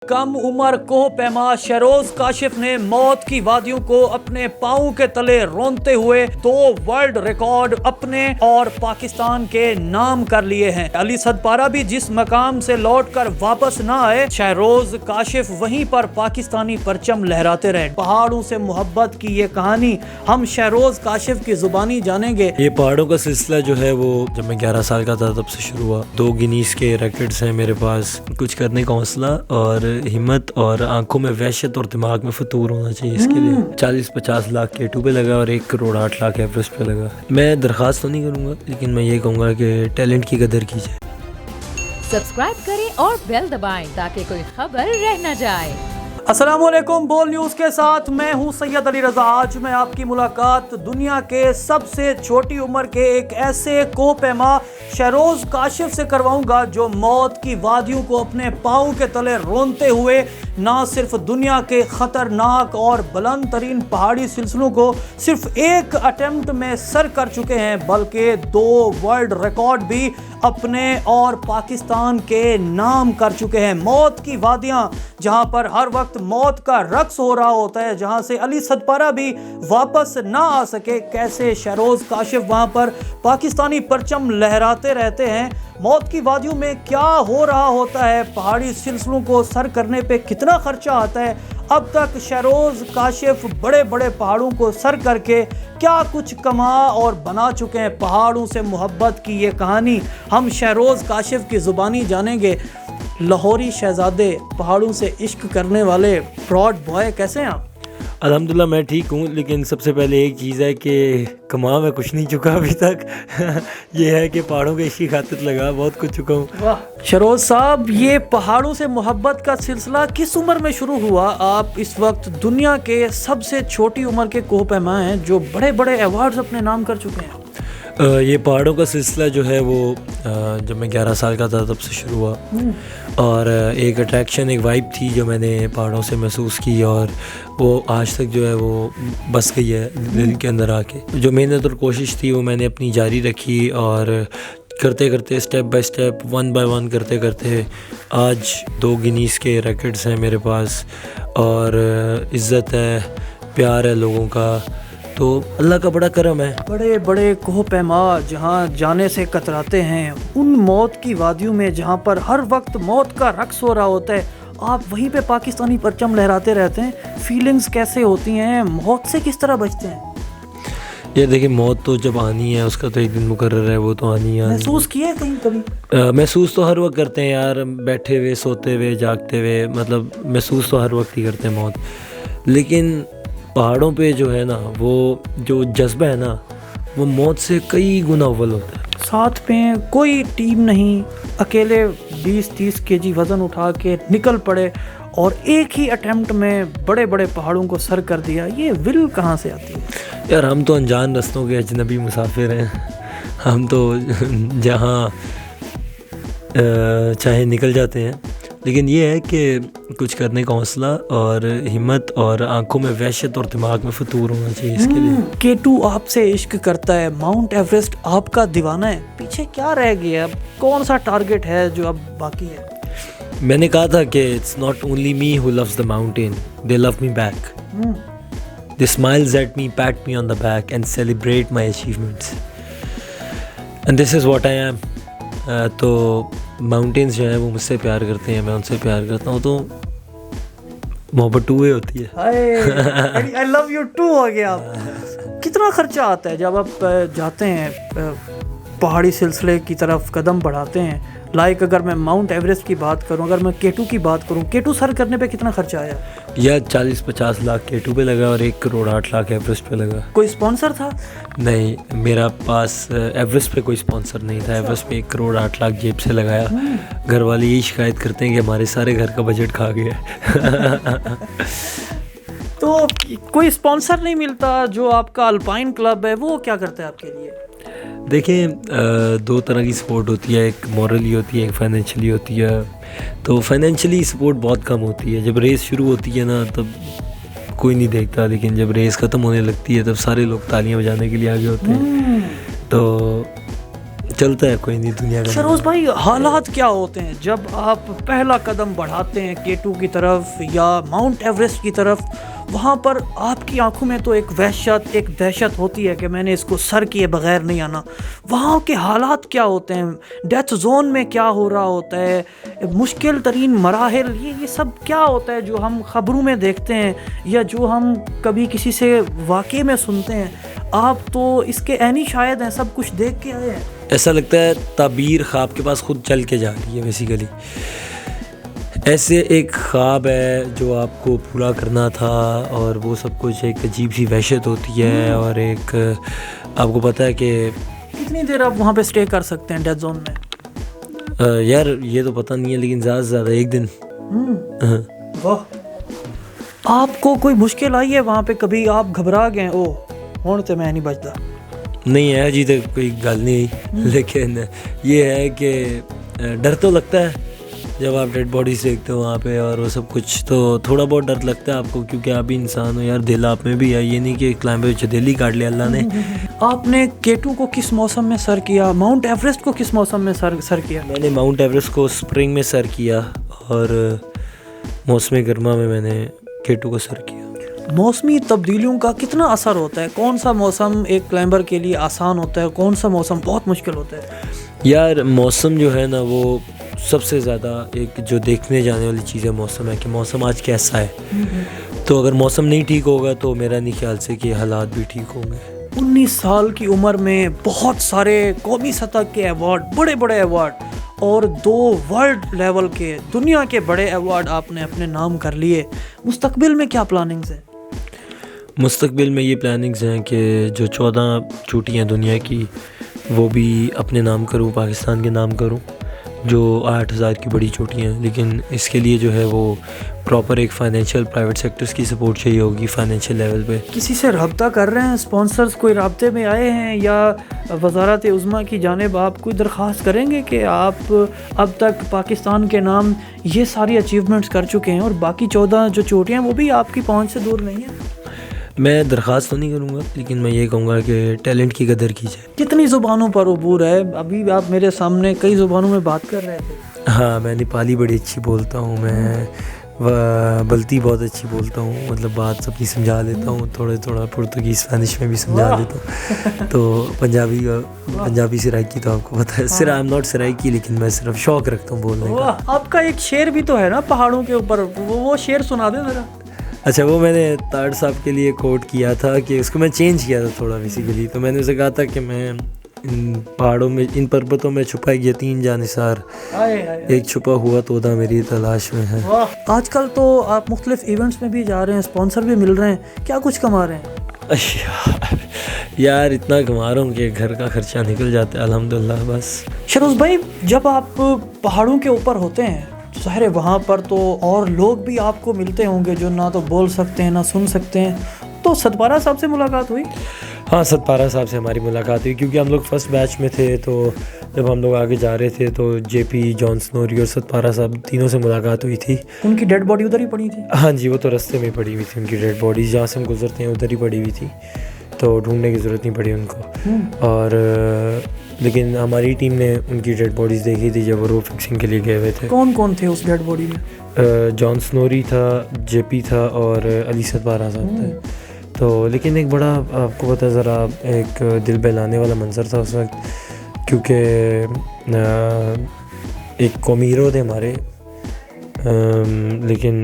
कम उम्र कोह पैमा शहरोज काशिफ ने मौत की वादियों को अपने पांव के तले रोनते हुए 2 वर्ल्ड रिकॉर्ड अपने और पाकिस्तान के नाम कर लिए हैं। अली सदपारा भी जिस मकाम से लौटकर वापस न आए, शहरोज काशिफ वहीं पर पाकिस्तानी परचम लहराते रहे। पहाड़ों से मोहब्बत की ये कहानी हम शहरोज काशिफ की जुबानी जानेंगे। ये पहाड़ों का सिलसिला जो है वो जब मैं 11 साल का था तब से शुरू हुआ। 2 गिनीज के रैकेट्स हैं मेरे पास। कुछ करने का हौसला और हिम्मत और आंखों में वहशत और दिमाग में फतूर होना चाहिए। इसके लिए 40-50 लाख K2 पे लगा और 1 करोड़ 8 लाख एवरेस्ट पे लगा। मैं दरख्वास्त तो नहीं करूँगा, लेकिन मैं ये कहूँगा कि टैलेंट की कदर कीजिए। सब्सक्राइब करें और बेल दबाएं ताकि कोई खबर रह न जाए। अस्सलामुअलैकुम, बोल न्यूज़ के साथ मैं हूं सैयद अली रज़ा। आज मैं आपकी मुलाकात दुनिया के सबसे छोटी उम्र के एक ऐसे कोहपैमा शहरोज काशिफ से करवाऊंगा जो मौत की वादियों को अपने पाँव के तले रोनते हुए ना सिर्फ दुनिया के ख़तरनाक और बुलंद तरीन पहाड़ी सिलसिलों को सिर्फ एक अटेम्प्ट में सर कर चुके हैं, बल्कि 2 वर्ल्ड रिकॉर्ड भी अपने और पाकिस्तान के नाम कर चुके हैं। मौत की वादियां जहां पर हर वक्त मौत का रक्स हो रहा होता है, जहां से अली सदपारा भी वापस ना आ सके, कैसे शहरोज काशिफ वहां पर पाकिस्तानी परचम लहराते रहते हैं। मौत की वादियों में क्या हो रहा होता है, पहाड़ी सिलसिलों को सर करने पे कितना खर्चा आता है, अब तक शहरोज काशिफ बड़े बड़े पहाड़ों को सर करके क्या कुछ कमा और बना चुके हैं। पहाड़ों से मोहब्बत की ये कहानी हम शहरोज काशिफ की ज़ुबानी जानेंगे। लाहौरी शहजादे, पहाड़ों से इश्क करने वाले प्रॉड बॉय, कैसे हैं आप? अल्हम्दुलिल्लाह मैं ठीक हूँ, लेकिन सबसे पहले एक चीज़ है कि कमा मैं कुछ नहीं चुका अभी तक। ये है कि पहाड़ों के इश्क की खातिर लगा बहुत कुछ चुका हूँ। वाह शहरोज साहब, ये पहाड़ों से मोहब्बत का सिलसिला किस उम्र में शुरू हुआ? आप इस वक्त दुनिया के सबसे छोटी उम्र के कोहपैमा हैं जो बड़े बड़े अवार्ड्स अपने नाम कर चुके हैं। ये पहाड़ों का सिलसिला जो है वो जब मैं 11 साल का था तब से शुरू हुआ। और एक अट्रैक्शन, एक वाइब थी जो मैंने पहाड़ों से महसूस की, और वो आज तक जो है वो बस गई है दिल के अंदर आके। जो मेहनत और कोशिश थी वो मैंने अपनी जारी रखी, और करते करते स्टेप बाय स्टेप 1 बाय 1 करते करते आज 2 गिनीज के रैकेट्स हैं मेरे पास, और इज़्ज़त है, प्यार है लोगों का, तो अल्लाह का बड़ा करम है। बड़े बड़े कोहपैमा जहाँ जाने से कतराते हैं, उन मौत की वादियों में जहाँ पर हर वक्त मौत का रक्स हो रहा होता है, आप वहीं पे पाकिस्तानी परचम लहराते रहते हैं। फीलिंग्स कैसे होती हैं, मौत से किस तरह बचते हैं? ये देखिए, मौत तो जब आनी है उसका तो एक दिन मुकर्रर है, वो तो आनी है। महसूस किया कहीं कभी? महसूस तो हर वक्त करते हैं यार, बैठे हुए, सोते हुए, जागते हुए, मतलब महसूस तो हर वक्त ही करते हैं मौत। लेकिन पहाड़ों पे जो है ना, वो जो जज्बा है ना, वो मौत से कई गुना अव्वल होता है। साथ में कोई टीम नहीं, अकेले 20-30 केजी वज़न उठा के निकल पड़े और एक ही अटेम्प्ट में बड़े बड़े पहाड़ों को सर कर दिया। ये विल कहाँ से आती है? यार हम तो अनजान रस्तों के अजनबी मुसाफिर हैं। हम तो जहाँ चाहे निकल जाते हैं, लेकिन ये है कि कुछ करने का हौसला और हिम्मत और आंखों में वहशत और दिमाग में फतूर होना चाहिए। इसके लिए K2 आपसे इश्क करता है, माउंट एवरेस्ट आपका दीवाना है, पीछे क्या रह गया? अब कौन सा टारगेट है जो अब बाकी है? मैंने कहा था कि it's not only me who loves the mountain, they love me back. They smiles at me, PAT me on the back and celebrate my achievements, and this is what I am. तो mountains जो है वो मुझसे प्यार करते हैं, मैं उनसे प्यार करता हूँ, तो मोहब्बत 2 वे होती है। आई लव यू टू हो गया। कितना खर्चा आता है जब आप जाते हैं पहाड़ी सिलसिले की तरफ कदम बढ़ाते हैं? लाइक अगर मैं माउंट एवरेस्ट की बात करूं, अगर मैं K2 की बात करूं, K2 सर करने पे कितना खर्चा आया? या 40-50 लाख K2 पे लगा और 1 करोड़ 8 लाख एवरेस्ट पे लगा। कोई स्पॉन्सर था? नहीं, मेरा पास एवरेस्ट पे कोई स्पॉन्सर नहीं था। एवरेस्ट पे 1 करोड़ 8 लाख जेब से लगाया। घर वाले यही शिकायत करते हैं कि हमारे सारे घर का बजट खा गया। तो कोई स्पॉन्सर नहीं मिलता। जो आपका अल्पाइन क्लब है वो क्या करता है आपके लिए? देखिए, 2 तरह की सपोर्ट होती है, एक मॉरली होती है, एक फाइनेंशियली होती है। तो फाइनेंशियली सपोर्ट बहुत कम होती है। जब रेस शुरू होती है ना तब कोई नहीं देखता, लेकिन जब रेस ख़त्म होने लगती है तब सारे लोग तालियां बजाने के लिए आगे होते हैं। तो चलता है, कोई नहीं, दुनिया का। शरोज भाई, हालात क्या होते हैं जब आप पहला कदम बढ़ाते हैं K2 की तरफ या माउंट एवरेस्ट की तरफ? वहाँ पर आपकी आंखों में तो एक वहशत, एक दहशत होती है कि मैंने इसको सर किए बगैर नहीं आना। वहाँ के हालात क्या होते हैं? डेथ जोन में क्या हो रहा होता है? मुश्किल तरीन मराहिल, ये सब क्या होता है जो हम ख़बरों में देखते हैं या जो हम कभी किसी से वाक़े में सुनते हैं? आप तो इसके ऐनी शायद हैं, सब कुछ देख के आए हैं। ऐसा लगता है ताबीर ख्वाब के पास खुद चल के जा रही है बेसिकली। ऐसे एक ख्वाब है जो आपको पूरा करना था, और वो सब कुछ एक अजीब सी वहशत होती है, और एक आपको पता है कि कितनी देर आप वहाँ पे स्टे कर सकते हैं डेथ जोन में? यार ये तो पता नहीं है, लेकिन ज़्यादा से ज़्यादा एक दिन। हाँ। वाह, आपको कोई मुश्किल आई है वहाँ पे कभी? आप घबरा गए ओ हुण ते मैं नहीं बचता? नहीं है जी, तो कोई गल नहीं आई, लेकिन ये है कि डर तो लगता है जब आप डेड बॉडीज देखते हो वहाँ पे और वो सब कुछ, तो थोड़ा बहुत डर लगता है आपको, क्योंकि आप भी इंसान हो यार, दिल आप में भी है, ये नहीं कि क्लाइंब पे दिल ही काट लिया अल्लाह ने। आपने K2 को किस मौसम में सर किया? माउंट एवरेस्ट को किस मौसम में सर किया? मैंने माउंट एवरेस्ट को स्प्रिंग में सर किया, और मौसम गर्मा में मैंने K2 को सर किया। मौसमी तब्दीलियों का कितना असर होता है? कौन सा मौसम एक क्लाइंबर के लिए आसान होता है, कौन सा मौसम बहुत मुश्किल होता है? यार मौसम जो है ना, वो सबसे ज़्यादा एक जो देखने जाने वाली चीज़ है मौसम है, कि मौसम आज कैसा है। तो अगर मौसम नहीं ठीक होगा तो मेरा नहीं ख्याल से कि हालात भी ठीक होंगे। 19 साल की उम्र में बहुत सारे कौमी सतह के अवार्ड, बड़े बड़े अवार्ड, और 2 वर्ल्ड लेवल के, दुनिया के बड़े अवार्ड आपने अपने नाम कर लिए। मुस्तकबिल में क्या प्लानिंग्स हैं? मुस्तकबिल में ये प्लानिंग्स हैं कि जो 14 चोटियाँ दुनिया की, वो भी अपने नाम करूँ, पाकिस्तान के नाम करूँ, जो 8000 की बड़ी चोटियाँ हैं। लेकिन इसके लिए जो है वो प्रॉपर एक फाइनेंशियल प्राइवेट सेक्टर्स की सपोर्ट चाहिए होगी फाइनेंशियल लेवल पे। किसी से रब्ता कर रहे हैं? स्पॉन्सर्स कोई राब्ते में आए हैं, या वज़ारत उज़्मा की जानिब आप कोई दरख्वास्त करेंगे कि आप अब तक पाकिस्तान के नाम ये सारी अचीवमेंट्स कर चुके हैं और बाकी 14 जो चोटियाँ वो भी आपकी पहुँच से दूर नहीं हैं? मैं दरख्वास्त तो नहीं करूँगा, लेकिन मैं ये कहूँगा कि टैलेंट की कदर की जाए। कितनी ज़ुबानों पर अबूर है? अभी आप मेरे सामने कई ज़ुबानों में बात कर रहे थे। हाँ, मैं नेपाली बड़ी अच्छी बोलता हूँ, मैं बल्ती बहुत अच्छी बोलता हूँ, मतलब बात अपनी समझा लेता हूँ, थोड़ा पुर्तगीज़ स्पेनिश में भी समझा लेता हूँ। तो पंजाबी सराइकी तो आपको पता है, सिर्फ आई एम नॉट सराइकी, लेकिन मैं सिर्फ शौक़ रखता हूँ बोलने का। आपका एक शेर भी तो है ना पहाड़ों के ऊपर, वो शेर सुना दे ज़रा। अच्छा, वो मैंने ताड़ साहब के लिए कोट किया था, कि उसको मैं चेंज किया था थोड़ा बेसिकली। तो मैंने उसे कहा था कि मैं इन पहाड़ों में, इन पर्वतों में छुपा गया 3 जानिसार, एक छुपा हुआ तोता मेरी तलाश में है। आजकल तो आप मुख्तलिफ इवेंट्स में भी जा रहे हैं, स्पॉन्सर भी मिल रहे हैं, क्या कुछ कमा रहे हैं? यार इतना कमा रहा हूँ कि घर का खर्चा निकल जाता है अल्हम्दुलिल्लाह बस। शरोज भाई, जब आप पहाड़ों के ऊपर होते हैं, ज़ाहिर है वहाँ पर तो और लोग भी आपको मिलते होंगे जो ना तो बोल सकते हैं ना सुन सकते हैं। तो सतपारा साहब से मुलाकात हुई? हाँ, सतपारा साहब से हमारी मुलाकात हुई, क्योंकि हम लोग फर्स्ट बैच में थे। तो जब हम लोग आगे जा रहे थे तो JP, जॉन स्नोरी और सतपारा साहब तीनों से मुलाकात हुई थी। उनकी डेड बॉडी उधर ही पड़ी थी? हाँ जी, वो तो रास्ते में पड़ी हुई थी, उनकी डेड बॉडी जहाँ से हम गुजरते हैं उधर ही पड़ी हुई थी, तो ढूंढने की ज़रूरत नहीं पड़ी उनको। और लेकिन हमारी टीम ने उनकी डेड बॉडीज़ देखी थी जब वो रो फिक्सिंग के लिए गए हुए थे। कौन कौन थे उस डेड बॉडी में? जॉन स्नोरी था, JP था और अली सतपारा साहब थे। तो लेकिन एक बड़ा, आपको पता है, ज़रा एक दिल बहलाने वाला मंजर था उस वक्त, क्योंकि एक कौमी हीरो थे हमारे, लेकिन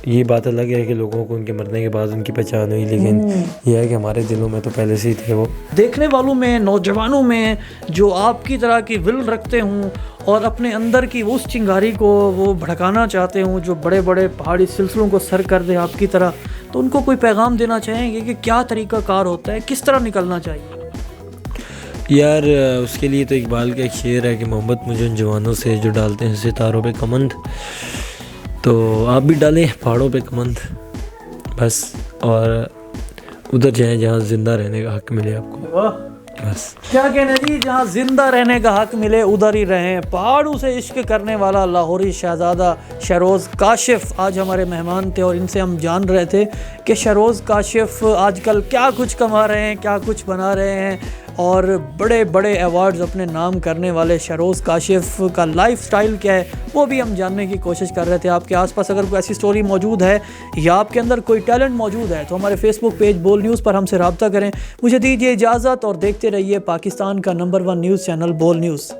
ये बात अलग है कि लोगों को उनके मरने के बाद उनकी पहचान हुई, लेकिन यह है कि हमारे दिलों में तो पहले से ही थे वो। देखने वालों में, नौजवानों में जो आपकी तरह की विल रखते हों और अपने अंदर की उस चिंगारी को वो भड़काना चाहते हों जो बड़े बड़े पहाड़ी सिलसिलों को सर कर दे आपकी तरह, तो उनको कोई पैगाम देना चाहेंगे कि क्या तरीका कार होता है, किस तरह निकलना चाहिए? यार उसके लिए तो इकबाल का एक शेर है कि मोहब्बत मुझे उन जवानों से जो डालते हैं सितारों पे कमंद। तो आप भी डालें पहाड़ों पे कमंद बस, और उधर जाएं जहाँ ज़िंदा रहने का हक़ मिले आपको। वाह, बस क्या कहना जी, जहाँ ज़िंदा रहने का हक़ मिले उधर ही रहें। पहाड़ों से इश्क करने वाला लाहौरी शहज़ादा शहरोज़ काशिफ़ आज हमारे मेहमान थे, और इनसे हम जान रहे थे कि शहरोज़ काशिफ़ आजकल क्या कुछ कमा रहे हैं, क्या कुछ बना रहे हैं। اور بڑے بڑے ایوارڈز اپنے نام کرنے والے شہروز کاشف کا لائف سٹائل کیا ہے وہ بھی ہم جاننے کی کوشش کر رہے تھے. آپ کے آس پاس اگر کوئی ایسی سٹوری موجود ہے یا آپ کے اندر کوئی ٹیلنٹ موجود ہے تو ہمارے فیس بک پیج بول نیوز پر ہم سے رابطہ کریں. مجھے دیجیے اجازت اور دیکھتے رہیے پاکستان کا نمبر 1 نیوز چینل بول نیوز.